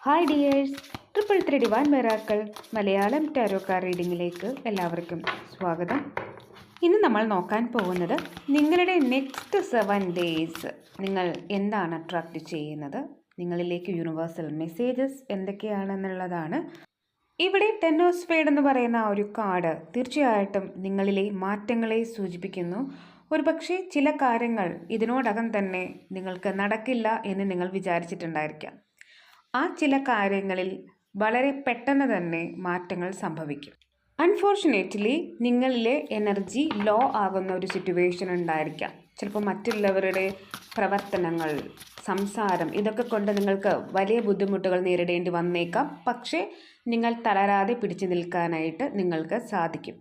Hi dears, triple three divine miracle Malayalam tarot card റീഡിങ്ങിലേക്ക് എല്ലാവർക്കും സ്വാഗതം. ഇന്ന് നമ്മൾ നോക്കാൻ പോകുന്നത് നിങ്ങളുടെ നെക്സ്റ്റ് 7 ഡേയ്സ് നിങ്ങൾ എന്താണ് അട്രാക്റ്റ് ചെയ്യുന്നത്, നിങ്ങളിലേക്ക് യൂണിവേഴ്സൽ മെസ്സേജസ് എന്തൊക്കെയാണെന്നുള്ളതാണ്. ഇവിടെ 10 ഓഫ് സ്പേഡ് എന്ന് പറയുന്ന ആ ഒരു കാർഡ് തീർച്ചയായിട്ടും നിങ്ങളിലെ മാറ്റങ്ങളെ സൂചിപ്പിക്കുന്നു. ഒരുപക്ഷെ ചില കാര്യങ്ങൾ ഇതിനോടകം തന്നെ നിങ്ങൾക്ക് നടക്കില്ല എന്ന് നിങ്ങൾ വിചാരിച്ചിട്ടുണ്ടായിരിക്കാം. ആ ചില കാര്യങ്ങളിൽ വളരെ പെട്ടെന്ന് തന്നെ മാറ്റങ്ങൾ സംഭവിക്കും. അൺഫോർച്ചുനേറ്റ്ലി നിങ്ങളിലെ എനർജി ലോ ആകുന്ന ഒരു സിറ്റുവേഷൻ ഉണ്ടായിരിക്കാം. ചിലപ്പോൾ മറ്റുള്ളവരുടെ പ്രവർത്തനങ്ങൾ, സംസാരം ഇതൊക്കെ കൊണ്ട് നിങ്ങൾക്ക് വലിയ ബുദ്ധിമുട്ടുകൾ നേരിടേണ്ടി വന്നേക്കാം. പക്ഷേ നിങ്ങൾ തളരാതെ പിടിച്ചു നിൽക്കാനായിട്ട് നിങ്ങൾക്ക് സാധിക്കും.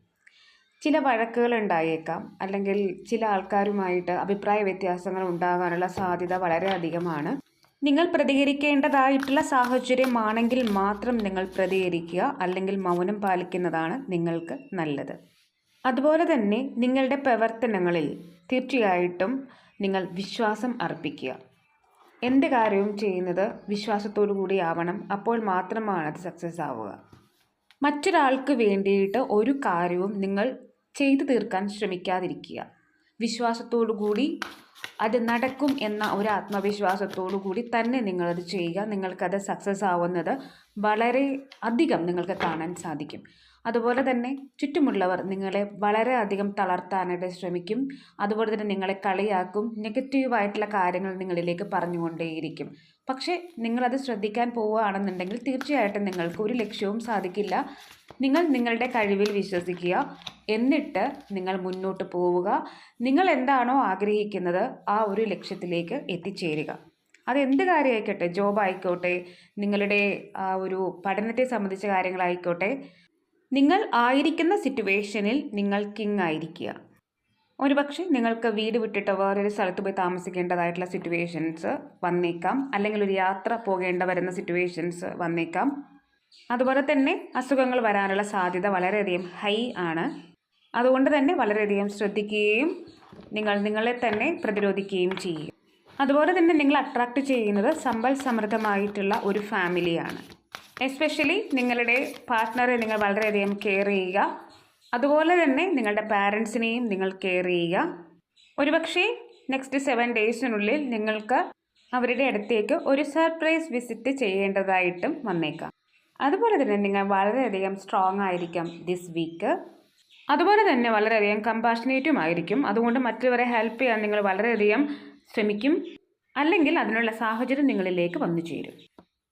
ചില വഴക്കുകൾ ഉണ്ടായേക്കാം, അല്ലെങ്കിൽ ചില ആൾക്കാരുമായിട്ട് അഭിപ്രായ വ്യത്യാസങ്ങൾ ഉണ്ടാകാനുള്ള സാധ്യത വളരെ അധികമാണ്. നിങ്ങൾ പ്രതികരിക്കേണ്ടതായിട്ടുള്ള സാഹചര്യമാണെങ്കിൽ മാത്രം നിങ്ങൾ പ്രതികരിക്കുക, അല്ലെങ്കിൽ മൗനം പാലിക്കുന്നതാണ് നിങ്ങൾക്ക് നല്ലത്. അതുപോലെ തന്നെ നിങ്ങളുടെ പ്രവർത്തനങ്ങളിൽ തീർച്ചയായിട്ടും നിങ്ങൾ വിശ്വാസം അർപ്പിക്കുക. എന്ത് കാര്യവും ചെയ്യുന്നത് വിശ്വാസത്തോടു കൂടി ആവണം, അപ്പോൾ മാത്രമാണ് അത് സക്സസ് ആവുക. മറ്റൊരാൾക്ക് വേണ്ടിയിട്ട് ഒരു കാര്യവും നിങ്ങൾ ചെയ്തു തീർക്കാൻ ശ്രമിക്കാതിരിക്കുക. വിശ്വാസത്തോടു കൂടി അത് നടക്കും എന്ന ഒരു ആത്മവിശ്വാസത്തോടു കൂടി തന്നെ നിങ്ങളത് ചെയ്യുക. നിങ്ങൾക്കത് സക്സസ് ആവുന്നത് വളരെ അധികം നിങ്ങൾക്ക് കാണാൻ സാധിക്കും. അതുപോലെ തന്നെ ചുറ്റുമുള്ളവർ നിങ്ങളെ വളരെ അധികം തളർത്താനായിട്ട് ശ്രമിക്കും. അതുപോലെ തന്നെ നിങ്ങളെ കളിയാക്കും, നെഗറ്റീവായിട്ടുള്ള കാര്യങ്ങൾ നിങ്ങളിലേക്ക് പറഞ്ഞുകൊണ്ടേയിരിക്കും. പക്ഷേ നിങ്ങളത് ശ്രദ്ധിക്കാൻ പോവുകയാണെന്നുണ്ടെങ്കിൽ തീർച്ചയായിട്ടും നിങ്ങൾക്ക് ഒരു ലക്ഷ്യവും സാധിക്കില്ല. നിങ്ങൾ നിങ്ങളുടെ കഴിവിൽ വിശ്വസിക്കുക, എന്നിട്ട് നിങ്ങൾ മുന്നോട്ട് പോവുക. നിങ്ങൾ എന്താണോ ആഗ്രഹിക്കുന്നത് ആ ഒരു ലക്ഷ്യത്തിലേക്ക് എത്തിച്ചേരുക. അതെന്ത് കാര്യമായിക്കോട്ടെ, ജോബ് ആയിക്കോട്ടെ, നിങ്ങളുടെ ആ ഒരു പഠനത്തെ സംബന്ധിച്ച കാര്യങ്ങളായിക്കോട്ടെ, നിങ്ങൾ ആയിരിക്കുന്ന സിറ്റുവേഷനിൽ നിങ്ങൾ കിങ് ആയിരിക്കുക. ഒരുപക്ഷെ നിങ്ങൾക്ക് വീട് വിട്ടിട്ട് വേറൊരു സ്ഥലത്ത് പോയി താമസിക്കേണ്ടതായിട്ടുള്ള സിറ്റുവേഷൻസ് വന്നേക്കാം, അല്ലെങ്കിൽ ഒരു യാത്ര പോകേണ്ട വരുന്ന സിറ്റുവേഷൻസ് വന്നേക്കാം. അതുപോലെ തന്നെ അസുഖങ്ങൾ വരാനുള്ള സാധ്യത വളരെയധികം ഹൈ ആണ്. അതുകൊണ്ട് തന്നെ വളരെയധികം ശ്രദ്ധിക്കുകയും നിങ്ങൾ നിങ്ങളെ തന്നെ പ്രതിരോധിക്കുകയും ചെയ്യും. അതുപോലെ തന്നെ നിങ്ങൾ അട്രാക്റ്റ് ചെയ്യുന്നത് സമ്പൽ സമൃദ്ധമായിട്ടുള്ള ഒരു ഫാമിലിയാണ്. എസ്പെഷ്യലി നിങ്ങളുടെ പാർട്ട്ണറെ നിങ്ങൾ വളരെയധികം കെയർ ചെയ്യുക. അതുപോലെ തന്നെ നിങ്ങളുടെ പാരൻസിനെയും നിങ്ങൾ കെയർ ചെയ്യുക. ഒരുപക്ഷെ നെക്സ്റ്റ് 7 ഡേയ്സിനുള്ളിൽ നിങ്ങൾക്ക് അവരുടെ അടുത്തേക്ക് ഒരു സർപ്രൈസ് വിസിറ്റ് ചെയ്യേണ്ടതായിട്ടും വന്നേക്കാം. അതുപോലെ തന്നെ നിങ്ങൾ വളരെയധികം സ്ട്രോങ് ആയിരിക്കും ദിസ് വീക്ക്. അതുപോലെ തന്നെ വളരെയധികം കമ്പാഷനേറ്റും ആയിരിക്കും. അതുകൊണ്ട് മറ്റുള്ളവരെ ഹെൽപ്പ് ചെയ്യാൻ നിങ്ങൾ വളരെയധികം ശ്രമിക്കും, അല്ലെങ്കിൽ അതിനുള്ള സാഹചര്യം നിങ്ങളിലേക്ക് വന്നു ചേരും.